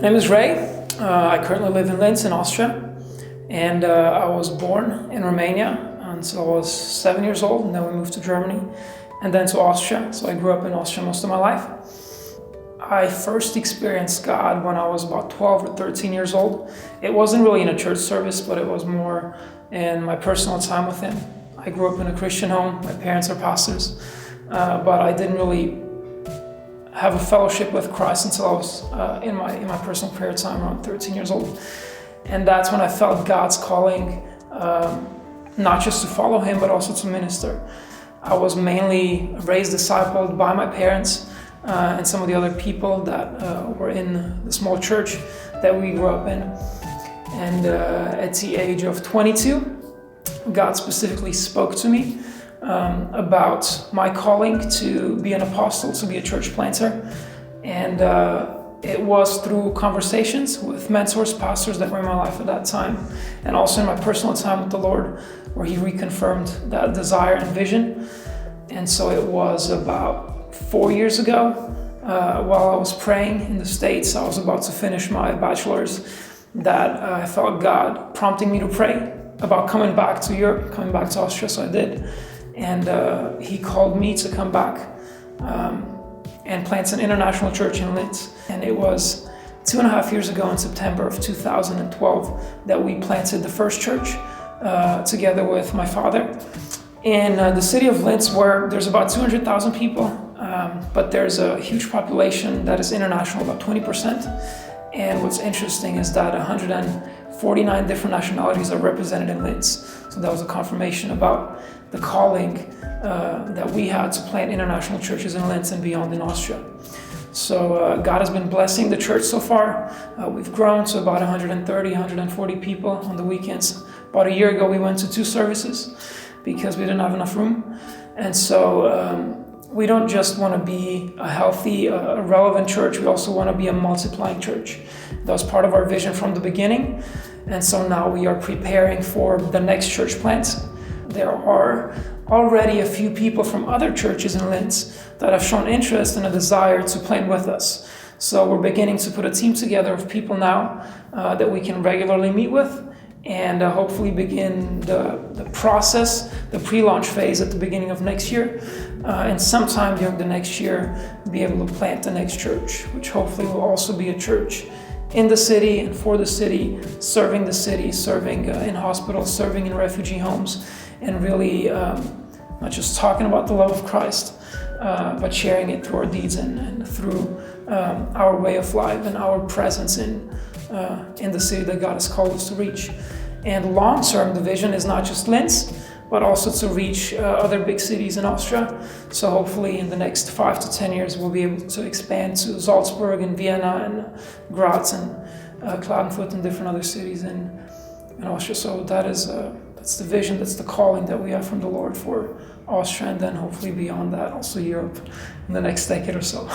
name is Ray. I currently live in Linz in Austria, and I was born in Romania until I was 7 years old, and then we moved to Germany and then to Austria. So I grew up in Austria most of my life. I first experienced God when I was about 12 or 13 years old. It wasn't really in a church service, but it was more in my personal time with Him. I grew up in a Christian home. My parents are pastors, but I didn't really have a fellowship with Christ until I was in my personal prayer time around 13 years old. And that's when I felt God's calling, not just to follow Him, but also to minister. I was mainly raised, discipled by my parents and some of the other people that were in the small church that we grew up in. And at the age of 22, God specifically spoke to me about my calling to be an apostle, to be a church planter. And it was through conversations with mentors, pastors that were in my life at that time, and also in my personal time with the Lord, where He reconfirmed that desire and vision. And so it was about 4 years ago, while I was praying in the States, I was about to finish my bachelor's, that I felt God prompting me to pray about coming back to Europe, coming back to Austria, so I did. And He called me to come back and plant an international church in Linz. And it was 2.5 years ago in September of 2012 that we planted the first church together with my father in the city of Linz, where there's about 200,000 people, but there's a huge population that is international, about 20%. And what's interesting is that 149 different nationalities are represented in Linz. So that was a confirmation about the calling that we had to plant international churches in Linz and beyond in Austria. So God has been blessing the church so far. We've grown to about 130, 140 people on the weekends. About a year ago, we went to 2 services because we didn't have enough room. And so we don't just want to be a healthy, relevant church, we also want to be a multiplying church. That was part of our vision from the beginning. And so now we are preparing for the next church plant. There are already a few people from other churches in Linz that have shown interest and a desire to plant with us. So we're beginning to put a team together of people now that we can regularly meet with, and hopefully begin the process, the pre-launch phase at the beginning of next year, and sometime during the next year be able to plant the next church, which hopefully will also be a church in the city and for the city, serving in hospitals, serving in refugee homes, and really not just talking about the love of Christ, but sharing it through our deeds and through our way of life and our presence in the city that God has called us to reach. And long-term, the vision is not just Linz, but also to reach other big cities in Austria. So hopefully in the next 5 to 10 years, we'll be able to expand to Salzburg and Vienna and Graz and Klagenfurt and different other cities in Austria. So that's the vision, that's the calling that we have from the Lord for Austria, and then hopefully beyond that, also Europe in the next decade or so.